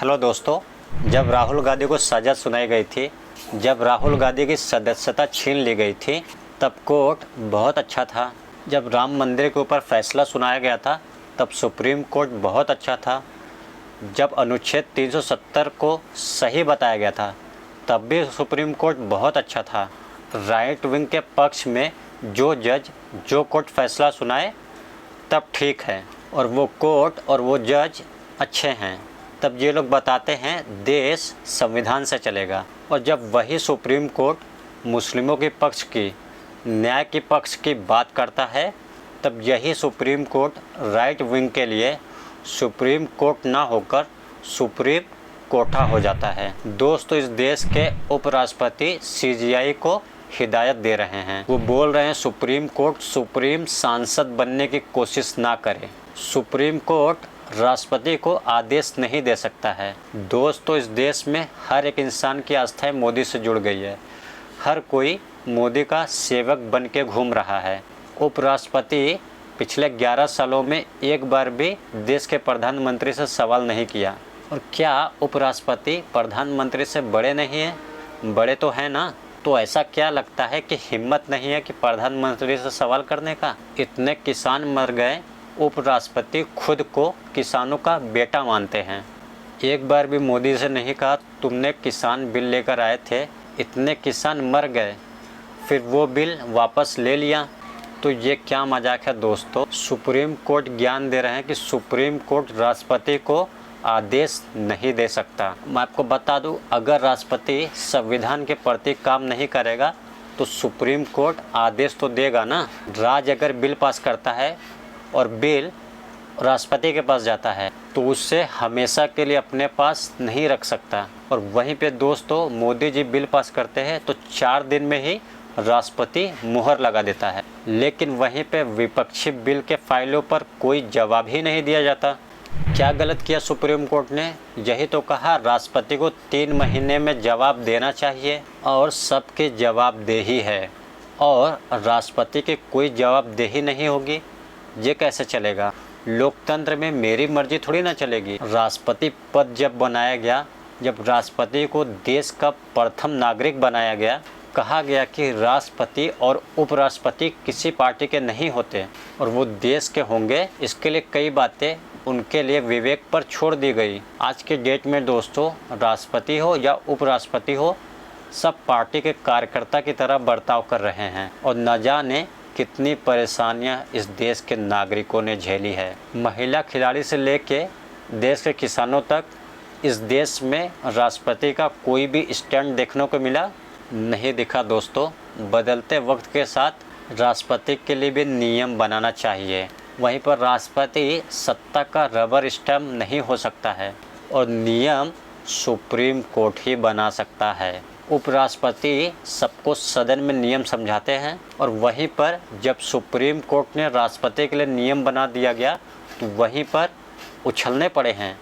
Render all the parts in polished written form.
Hello दोस्तों, जब राहुल गांधी को सज़ा सुनाई गई थी, जब राहुल गांधी की सदस्यता छीन ली गई थी, तब कोर्ट बहुत अच्छा था। जब राम मंदिर के ऊपर फैसला सुनाया गया था, तब सुप्रीम कोर्ट बहुत अच्छा था। जब अनुच्छेद 370 को सही बताया गया था, तब भी सुप्रीम कोर्ट बहुत अच्छा था। राइट विंग के पक्ष में जो जज जो कोर्ट फैसला सुनाए तब ठीक है, और वो कोर्ट और वो जज अच्छे हैं, तब ये लोग बताते हैं देश संविधान से चलेगा। और जब वही सुप्रीम कोर्ट मुस्लिमों के पक्ष की, न्याय के पक्ष की बात करता है, तब यही सुप्रीम कोर्ट राइट विंग के लिए सुप्रीम कोर्ट ना होकर सुप्रीम कोठा हो जाता है। दोस्तों, इस देश के उपराष्ट्रपति सीजीआई को हिदायत दे रहे हैं। वो बोल रहे हैं सुप्रीम कोर्ट सुप्रीम सांसद बनने की कोशिश ना करे। सुप्रीम कोर्ट राष्ट्रपति को आदेश नहीं दे सकता है। दोस्तों, इस देश में हर एक इंसान की आस्था मोदी से जुड़ गई है। हर कोई मोदी का सेवक बन के घूम रहा है। उपराष्ट्रपति पिछले 11 सालों में एक बार भी देश के प्रधानमंत्री से सवाल नहीं किया। और क्या उपराष्ट्रपति प्रधानमंत्री से बड़े नहीं हैं? बड़े तो हैं ना। तो ऐसा क्या लगता है कि हिम्मत नहीं है कि प्रधानमंत्री से सवाल करने का? इतने किसान मर गए, उपराष्ट्रपति खुद को किसानों का बेटा मानते हैं। एक बार भी मोदी से नहीं कहा तुमने किसान बिल लेकर आए थे, इतने किसान मर गए, फिर वो बिल वापस ले लिया। तो ये क्या मजाक है दोस्तों। सुप्रीम कोर्ट ज्ञान दे रहे हैं कि सुप्रीम कोर्ट राष्ट्रपति को आदेश नहीं दे सकता। मैं आपको बता दूं, अगर राष्ट्रपति संविधान के प्रति काम नहीं करेगा तो सुप्रीम कोर्ट आदेश तो देगा ना। राज्य अगर बिल पास करता है और बिल राष्ट्रपति के पास जाता है तो उससे हमेशा के लिए अपने पास नहीं रख सकता। और वहीं पे दोस्तों मोदी जी बिल पास करते हैं तो 4 दिन में ही राष्ट्रपति मुहर लगा देता है, लेकिन वहीं पे विपक्षी बिल के फाइलों पर कोई जवाब ही नहीं दिया जाता। क्या गलत किया सुप्रीम कोर्ट ने? यही तो कहा राष्ट्रपति को 3 महीने में जवाब देना चाहिए, और सबके जवाबदेही है, और राष्ट्रपति की कोई जवाबदेही नहीं होगी। ये कैसे चलेगा? लोकतंत्र में मेरी मर्जी थोड़ी ना चलेगी। राष्ट्रपति पद जब बनाया गया, जब राष्ट्रपति को देश का प्रथम नागरिक बनाया गया, कहा गया कि राष्ट्रपति और उपराष्ट्रपति किसी पार्टी के नहीं होते और वो देश के होंगे। इसके लिए कई बातें उनके लिए विवेक पर छोड़ दी गई। आज के डेट में दोस्तों, राष्ट्रपति हो या उपराष्ट्रपति हो, सब पार्टी के कार्यकर्ता की तरह बर्ताव कर रहे हैं, और न जाने कितनी परेशानियां इस देश के नागरिकों ने झेली है। महिला खिलाड़ी से लेके देश के किसानों तक इस देश में राष्ट्रपति का कोई भी स्टैंड देखने को मिला नहीं दिखा। दोस्तों, बदलते वक्त के साथ राष्ट्रपति के लिए भी नियम बनाना चाहिए। वहीं पर राष्ट्रपति सत्ता का रबर स्टैम्प नहीं हो सकता है, और नियम सुप्रीम कोर्ट ही बना सकता है। उपराष्ट्रपति सबको सदन में नियम समझाते हैं, और वहीं पर जब सुप्रीम कोर्ट ने राष्ट्रपति के लिए नियम बना दिया गया तो वहीं पर उछलने पड़े हैं।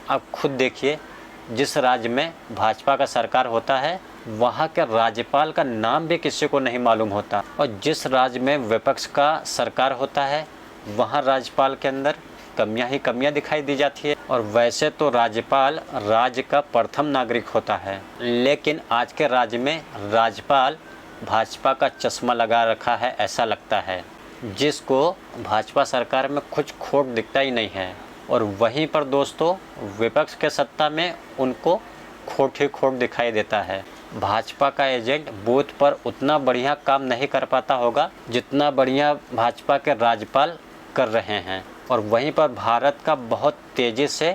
आप खुद देखिए, जिस राज्य में भाजपा का सरकार होता है वहाँ के राज्यपाल का नाम भी किसी को नहीं मालूम होता, और जिस राज्य में विपक्ष का सरकार होता है वहाँ राज्यपाल के अंदर कमियां ही कमियां दिखाई दी जाती है। और वैसे तो राज्यपाल राज्य का प्रथम नागरिक होता है, लेकिन आज के राज्य में राज्यपाल भाजपा का चश्मा लगा रखा है ऐसा लगता है, जिसको भाजपा सरकार में कुछ खोट दिखता ही नहीं है। और वहीं पर दोस्तों विपक्ष के सत्ता में उनको खोट ही खोट दिखाई देता है। भाजपा का एजेंट बूथ पर उतना बढ़िया काम नहीं कर पाता होगा जितना बढ़िया भाजपा के राज्यपाल कर रहे हैं। और वहीं पर भारत का बहुत तेज़ी से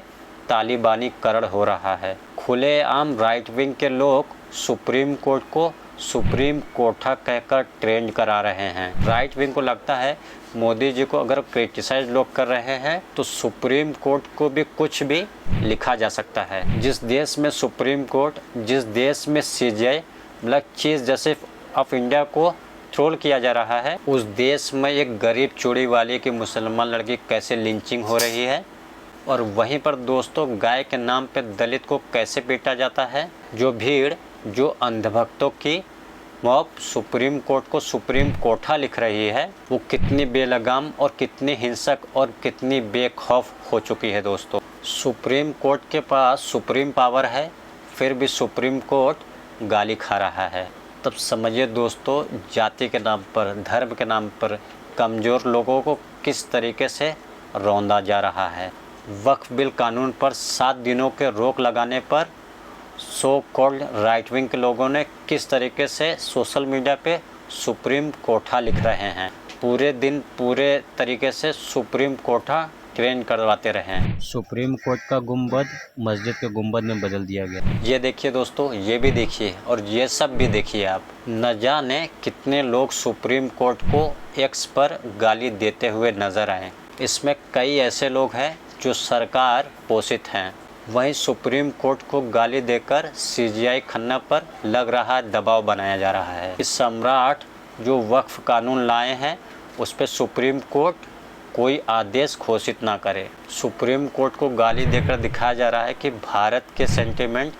तालिबानीकरण हो रहा है। खुलेआम राइट विंग के लोग सुप्रीम कोर्ट को सुप्रीम कोठा कहकर ट्रेंड करा रहे हैं। राइट विंग को लगता है मोदी जी को अगर क्रिटिसाइज लोग कर रहे हैं तो सुप्रीम कोर्ट को भी कुछ भी लिखा जा सकता है। जिस देश में सुप्रीम कोर्ट, जिस देश में सीजीआई मतलब चीफ जस्टिस ऑफ इंडिया को ट्रोल किया जा रहा है, उस देश में एक गरीब चूड़ी वाली की मुसलमान लड़की कैसे लिंचिंग हो रही है, और वहीं पर दोस्तों गाय के नाम पे दलित को कैसे पीटा जाता है। जो भीड़, जो अंधभक्तों की मॉब सुप्रीम कोर्ट को सुप्रीम कोठा लिख रही है, वो कितनी बेलगाम और कितनी हिंसक और कितनी बेखौफ हो चुकी है दोस्तों। सुप्रीम कोर्ट के पास सुप्रीम पावर है, फिर भी सुप्रीम कोर्ट गाली खा रहा है। तब समझिए दोस्तों, जाति के नाम पर, धर्म के नाम पर कमज़ोर लोगों को किस तरीके से रौंदा जा रहा है। वक्फ बिल कानून पर 7 दिनों के रोक लगाने पर सो कॉल्ड राइट विंग के लोगों ने किस तरीके से सोशल मीडिया पे सुप्रीम कोठा लिख रहे हैं। पूरे दिन पूरे तरीके से सुप्रीम कोठा ट्रेंड करवाते रहे हैं। सुप्रीम कोर्ट का गुंबद मस्जिद के गुंबद में बदल दिया गया। ये देखिए दोस्तों, ये भी देखिए और ये सब भी देखिए आप। न जाने कितने लोग सुप्रीम कोर्ट को एक्स पर गाली देते हुए नजर आए। इसमें कई ऐसे लोग हैं जो सरकार पोषित हैं। वहीं सुप्रीम कोर्ट को गाली देकर सीजीआई खन्ना पर लग रहा दबाव बनाया जा रहा है। इस सम्राट जो वक्फ कानून लाए हैं उस पर सुप्रीम कोर्ट कोई आदेश घोषित ना करे। सुप्रीम कोर्ट को गाली देकर दिखाया जा रहा है कि भारत के सेंटिमेंट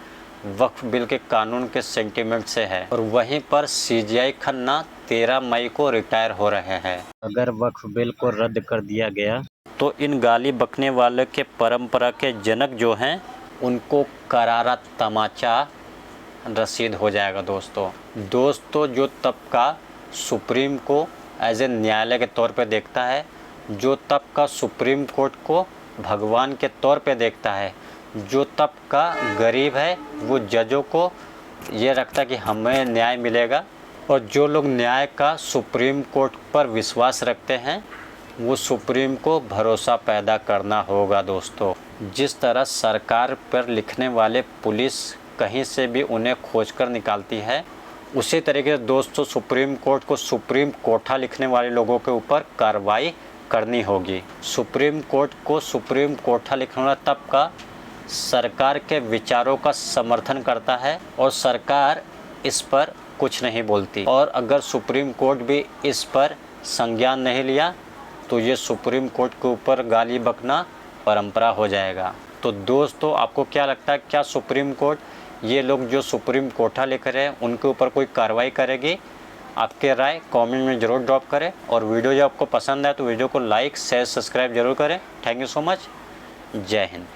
वक्फ बिल के कानून के सेंटिमेंट से है, और वहीं पर सीजीआई खन्ना 13 मई को रिटायर हो रहे हैं। अगर वक्फ बिल को रद्द कर दिया गया तो इन गाली बकने वाले के परंपरा के जनक जो हैं उनको करारा तमाचा रसीद हो जाएगा दोस्तों। जो तबका सुप्रीम को एज ए न्यायालय के तौर पे देखता है, जो तबका सुप्रीम कोर्ट को भगवान के तौर पे देखता है, जो तबका गरीब है वो जजों को ये रखता है कि हमें न्याय मिलेगा, और जो लोग न्याय का सुप्रीम कोर्ट पर विश्वास रखते हैं वो सुप्रीम को भरोसा पैदा करना होगा दोस्तों। जिस तरह सरकार पर लिखने वाले पुलिस कहीं से भी उन्हें खोजकर निकालती है, उसी तरीके से दोस्तों सुप्रीम कोर्ट को सुप्रीम कोठा लिखने वाले लोगों के ऊपर कार्रवाई करनी होगी। सुप्रीम कोर्ट को सुप्रीम कोठा लिखने वाला तबका सरकार के विचारों का समर्थन करता है और सरकार इस पर कुछ नहीं बोलती। और अगर सुप्रीम कोर्ट भी इस पर संज्ञान नहीं लिया तो ये सुप्रीम कोर्ट के ऊपर गाली बकना परंपरा हो जाएगा। तो दोस्तों आपको क्या लगता है, क्या सुप्रीम कोर्ट, ये लोग जो सुप्रीम कोठा लेकर रहे हैं उनके ऊपर कोई कार्रवाई करेगी? आपके राय कमेंट में ज़रूर ड्रॉप करें, और वीडियो जो आपको पसंद आए तो वीडियो को लाइक शेयर सब्सक्राइब जरूर करें। Thank you so much. जय हिंद।